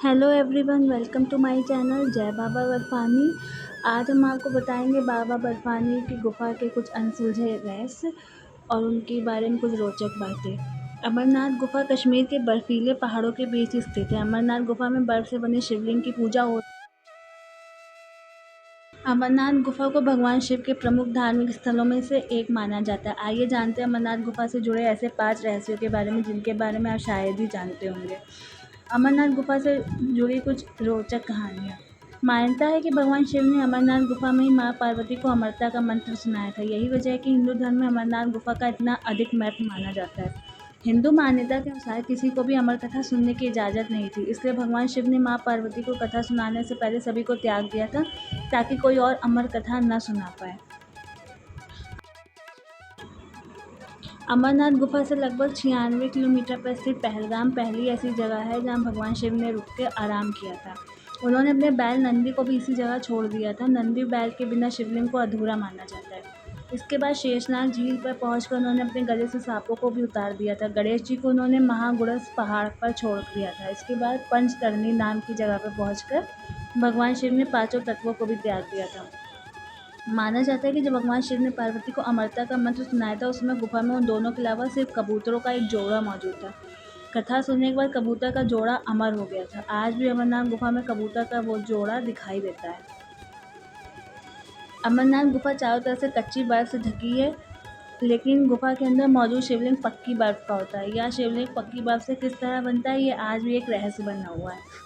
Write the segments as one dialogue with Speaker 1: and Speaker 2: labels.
Speaker 1: Hello everyone, welcome to my channel जय बाबा बर्फानी। आज हम आपको बताएंगे बाबा बर्फानी की गुफा के कुछ अनसुलझे रहस्य और उनके बारे में कुछ रोचक बातें। अमरनाथ गुफा कश्मीर के बर्फीले पहाड़ों के बीच स्थित है। अमरनाथ गुफा में बर्फ से बने शिवलिंग की पूजा होती है। अमरनाथ गुफा को भगवान शिव के प्रमुख धार्मिक स्थलों में से एक माना जाता है। आइए जानते हैं अमरनाथ गुफा से जुड़े ऐसे 5 रहस्यों के बारे में जिनके बारे में आप शायद ही जानते होंगे। अमरनाथ गुफा से जुड़ी कुछ रोचक कहानियाँ। मान्यता है कि भगवान शिव ने अमरनाथ गुफा में ही माँ पार्वती को अमरता का मंत्र सुनाया था। यही वजह है कि हिंदू धर्म में अमरनाथ गुफा का इतना अधिक महत्व माना जाता है। हिंदू मान्यता के अनुसार किसी को भी अमर कथा सुनने की इजाज़त नहीं थी, इसलिए भगवान शिव ने माँ पार्वती को कथा सुनाने से पहले सभी को त्याग दिया था ताकि कोई और अमर कथा न सुना पाए। अमरनाथ गुफा से लगभग 96 किलोमीटर पर स्थित पहलगाम पहली ऐसी जगह है जहां भगवान शिव ने रुक के आराम किया था। उन्होंने अपने बैल नंदी को भी इसी जगह छोड़ दिया था। नंदी बैल के बिना शिवलिंग को अधूरा माना जाता है। इसके बाद शेषनाग झील पर पहुंचकर उन्होंने अपने गले से सांपों को भी उतार दिया था। गणेश जी को उन्होंने महागुड़स पहाड़ पर छोड़ दिया था। इसके बाद पंचतरणी नाम की जगह पर पहुंचकर भगवान शिव ने 5 तत्वों को भी त्याग दिया था। माना जाता है कि जब भगवान शिव ने पार्वती को अमरता का मंत्र सुनाया था, उस समय गुफा में उन दोनों के अलावा सिर्फ कबूतरों का एक जोड़ा मौजूद था। कथा सुनने के बाद कबूतर का जोड़ा अमर हो गया था। आज भी अमरनाथ गुफा में कबूतर का वो जोड़ा दिखाई देता है। अमरनाथ गुफा चारों तरफ से कच्ची बर्फ से ढकी है, लेकिन गुफा के अंदर मौजूद शिवलिंग पक्की बर्फ का होता है। यह शिवलिंग पक्की बर्फ से किस तरह बनता है, ये आज भी एक रहस्य बना हुआ है।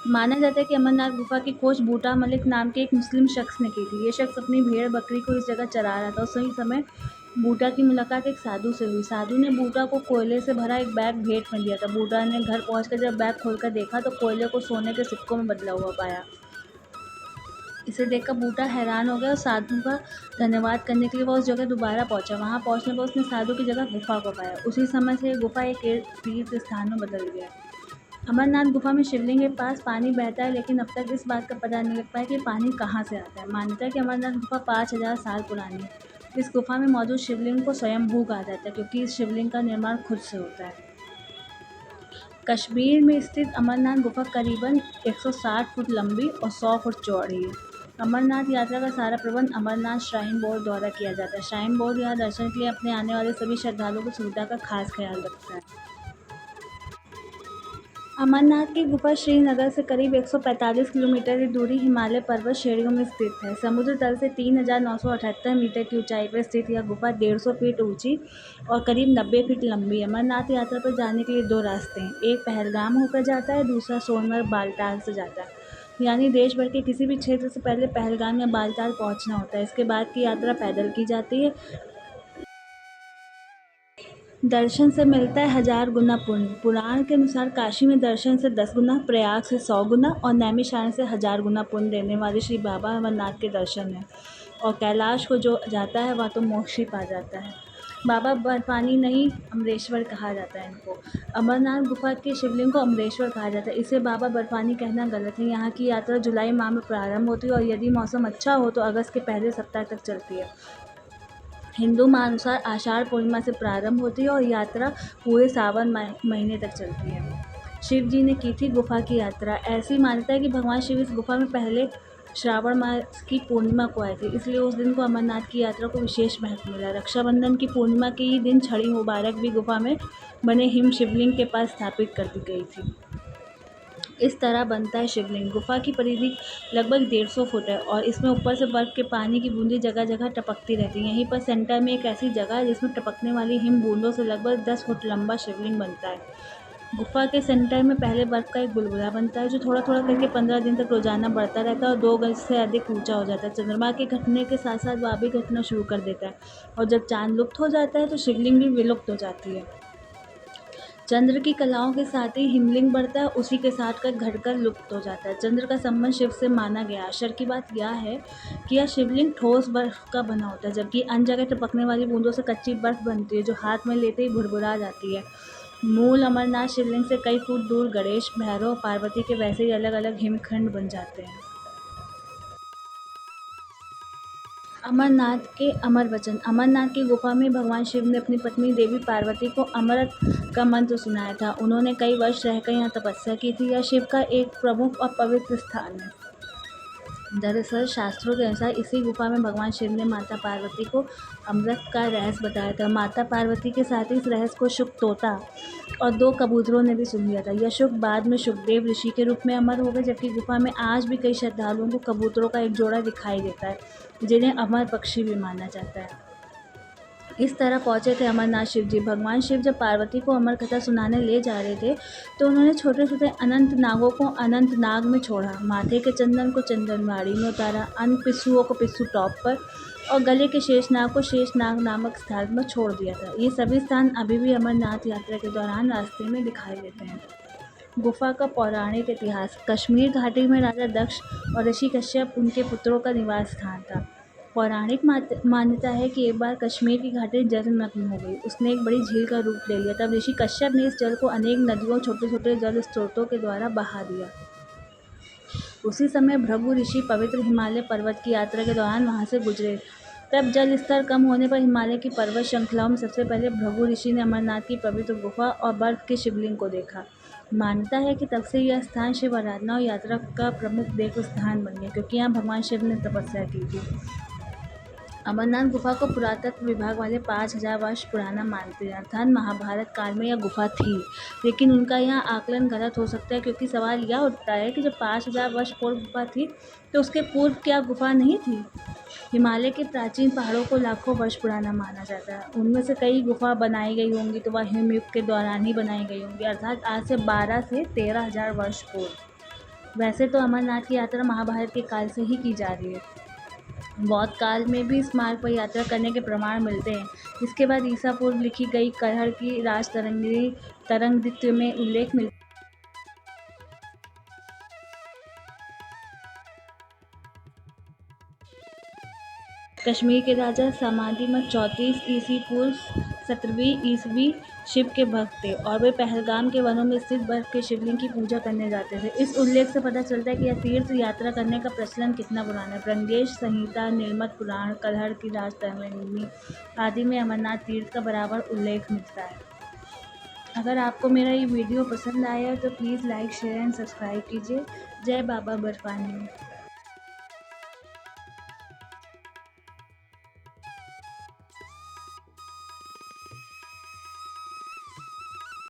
Speaker 1: माना जाता है कि अमरनाथ गुफा की खोज बूटा मलिक नाम के एक मुस्लिम शख्स ने की थी। ये शख्स अपनी भेड़ बकरी को इस जगह चरा रहा था। उसी समय बूटा की मुलाकात एक साधु से हुई। साधु ने बूटा को कोयले से भरा एक बैग भेंट में दिया था। बूटा ने घर पहुंचकर जब बैग खोलकर देखा तो कोयले को सोने के सिक्कों में बदला हुआ पाया। इसे देखकर बूटा हैरान हो गया और साधु का धन्यवाद करने के लिए वह उस जगह दोबारा पहुंचा। वहां पहुंचने पर उसने साधु की जगह गुफा को पाया। उसी समय से ये गुफा एक तीर्थ स्थान में बदल गया। अमरनाथ गुफा में शिवलिंग के पास पानी बहता है, लेकिन अब तक इस बात का पता नहीं लग पाया कि पानी कहाँ से आता है। मान्यता है कि अमरनाथ गुफा 5000 साल पुरानी है। इस गुफा में मौजूद शिवलिंग को स्वयंभू कहा जाता है, क्योंकि इस शिवलिंग का निर्माण खुद से होता है। कश्मीर में स्थित अमरनाथ गुफा करीबन 160 फुट लंबी और 100 फुट चौड़ी है। अमरनाथ यात्रा का सारा प्रबंध अमरनाथ श्राइन बोर्ड द्वारा किया जाता है। श्राइन बोर्ड यहाँ दर्शन के लिए अपने आने वाले सभी श्रद्धालुओं की सुविधा का खास ख्याल रखता है। अमरनाथ की गुफा श्रीनगर से करीब 145 किलोमीटर की दूरी हिमालय पर्वत श्रेणियों में स्थित है। समुद्र तल से 3978 मीटर की ऊंचाई पर स्थित यह गुफा 150 फीट ऊंची और करीब 90 फीट लंबी है। अमरनाथ यात्रा पर जाने के लिए 2 रास्ते हैं। एक पहलगाम होकर जाता है, दूसरा सोनमर्ग बालटाल से जाता है। यानी देश भर के किसी भी क्षेत्र से पहले पहलगाम या बालटाल पहुंचना होता है। इसके बाद की यात्रा पैदल की जाती है। दर्शन से मिलता है 1000 गुना पुण्य। पुराण के अनुसार काशी में दर्शन से 10 गुना, प्रयाग से 100 गुना और नैमिषारण्य से 1000 गुना पुण्य देने वाले श्री बाबा अमरनाथ के दर्शन है। और कैलाश को जो जाता है वह तो मोक्ष ही पा जाता है। बाबा बर्फानी नहीं, अमरेश्वर कहा जाता है इनको। अमरनाथ गुफा के शिवलिंग को अमरेश्वर कहा जाता है। इसे बाबा बर्फानी कहना गलत है। यहाँ की यात्रा जुलाई माह में प्रारंभ होती है और यदि मौसम अच्छा हो तो अगस्त के पहले सप्ताह तक चलती है। हिंदू मानुसार आषाढ़ पूर्णिमा से प्रारंभ होती है और यात्रा पूरे सावन महीने तक चलती है। शिव जी ने की थी गुफा की यात्रा। ऐसी मान्यता है कि भगवान शिव इस गुफा में पहले श्रावण मास की पूर्णिमा को आए थे, इसलिए उस दिन को अमरनाथ की यात्रा को विशेष महत्व मिला। रक्षाबंधन की पूर्णिमा के ही दिन छड़ी मुबारक भी गुफा में बने हिम शिवलिंग के पास स्थापित कर दी गई थी। इस तरह बनता है शिवलिंग। गुफा की परिधि लगभग 150 फुट है और इसमें ऊपर से बर्फ के पानी की बूंदें जगह जगह टपकती रहती हैं। यहीं पर सेंटर में एक ऐसी जगह है जिसमें टपकने वाली हिम बूंदों से लगभग 10 फुट लंबा शिवलिंग बनता है। गुफा के सेंटर में पहले बर्फ का एक बुलबुला बनता है जो थोड़ा थोड़ा करके 15 दिन तक रोजाना बढ़ता रहता है और 2 गज से अधिक ऊंचा हो जाता है। चंद्रमा के घटने के साथ साथ वह भी घटना शुरू कर देता है और जब चांद लुप्त हो जाता है तो शिवलिंग भी विलुप्त हो जाती है। चंद्र की कलाओं के साथ ही हिमलिंग बढ़ता है, उसी के साथ कर घटकर लुप्त हो जाता है। चंद्र का संबंध शिव से माना गया। आश्चर्य की बात यह है कि यह शिवलिंग ठोस बर्फ का बना होता है, जबकि अन्य जगह टपकने वाली बूंदों से कच्ची बर्फ बनती है जो हाथ में लेते ही भुरभुरा जाती है। मूल अमरनाथ शिवलिंग से कई फुट दूर गणेश, भैरव, पार्वती के वैसे ही अलग अलग हिमखंड बन जाते हैं। अमरनाथ के अमर वचन। अमरनाथ की गुफा में भगवान शिव ने अपनी पत्नी देवी पार्वती को अमृत का मंत्र सुनाया था। उन्होंने कई वर्ष रहकर यहाँ तपस्या की थी। यह शिव का एक प्रमुख और पवित्र स्थान है। दरअसल शास्त्रों के अनुसार इसी गुफा में भगवान शिव ने माता पार्वती को अमृत का रहस्य बताया था। माता पार्वती के साथ इस रहस्य को शुक तोता और 2 कबूतरों ने भी सुन लिया था। यह शुक बाद में शुकदेव ऋषि के रूप में अमर हो गए, जबकि गुफा में आज भी कई श्रद्धालुओं को कबूतरों का एक जोड़ा दिखाई देता है, जिन्हें अमर पक्षी भी माना जाता है। इस तरह पहुंचे थे अमरनाथ शिव जी। भगवान शिव जब पार्वती को अमर कथा सुनाने ले जा रहे थे तो उन्होंने छोटे छोटे अनंत नागों को अनंत नाग में छोड़ा, माथे के चंदन को चंदनवाड़ी में उतारा, अन्य पिस्सुओं को पिस्सू टॉप पर और गले के शेषनाग को शेषनाग नामक स्थान में छोड़ दिया था। ये सभी स्थान अभी भी अमरनाथ यात्रा के दौरान रास्ते में दिखाई देते हैं। गुफा का पौराणिक इतिहास। कश्मीर घाटी में राजा दक्ष और ऋषि कश्यप उनके पुत्रों का निवास स्थान था। पौराणिक मान्यता है कि एक बार कश्मीर की घाटी जलमग्न हो गई। उसने एक बड़ी झील का रूप ले लिया। तब ऋषि कश्यप ने इस जल को अनेक नदियों, छोटे छोटे जल स्रोतों के द्वारा बहा दिया। उसी समय भृगु ऋषि पवित्र हिमालय पर्वत की यात्रा के दौरान वहां से गुजरे। तब जल स्तर कम होने पर हिमालय की पर्वत श्रृंखलाओं में सबसे पहले भृगु ऋषि ने अमरनाथ की पवित्र गुफा और बर्फ के शिवलिंग को देखा। मान्यता है कि तब से यह स्थान शिव आराधना और यात्रा का प्रमुख देव स्थान बन गया, क्योंकि यहाँ भगवान शिव ने तपस्या की थी। अमरनाथ गुफा को पुरातत्व विभाग वाले 5000 वर्ष पुराना मानते हैं, अर्थात महाभारत काल में यह गुफा थी। लेकिन उनका यहाँ आकलन गलत हो सकता है, क्योंकि सवाल यह उठता है कि जब 5000 वर्ष पूर्व गुफा थी तो उसके पूर्व क्या गुफा नहीं थी। हिमालय के प्राचीन पहाड़ों को लाखों वर्ष पुराना माना जाता है। उनमें से कई गुफा बनाई गई होंगी तो वह हिमयुग के दौरान ही बनाई गई होंगी, अर्थात आज से 12 से 13,000 वर्ष पूर्व। वैसे तो अमरनाथ की यात्रा महाभारत के काल से ही की जा रही है। बौद्ध काल में भी इस मार्ग पर यात्रा करने के प्रमाण मिलते हैं। इसके बाद ईसा पूर्व लिखी गई कलहड़ की तरंगिणी में उल्लेख मिलता है। कश्मीर के राजा समाधिमत 34 ईस्वी पूर्व 17वीं ईस्वी शिव के भक्त थे और वे पहलगाम के वनों में स्थित बर्फ के शिवलिंग की पूजा करने जाते थे। इस उल्लेख से पता चलता है कि यह तीर्थ यात्रा करने का प्रचलन कितना पुराना है। ब्रह्मदेश संहिता, निर्मत पुराण, कलहड़ की तरंगिणी आदि में अमरनाथ तीर्थ का बराबर उल्लेख मिलता है। अगर आपको मेरा ये वीडियो पसंद आया तो please like, share and subscribe कीजिए। जय बाबा बर्फानी।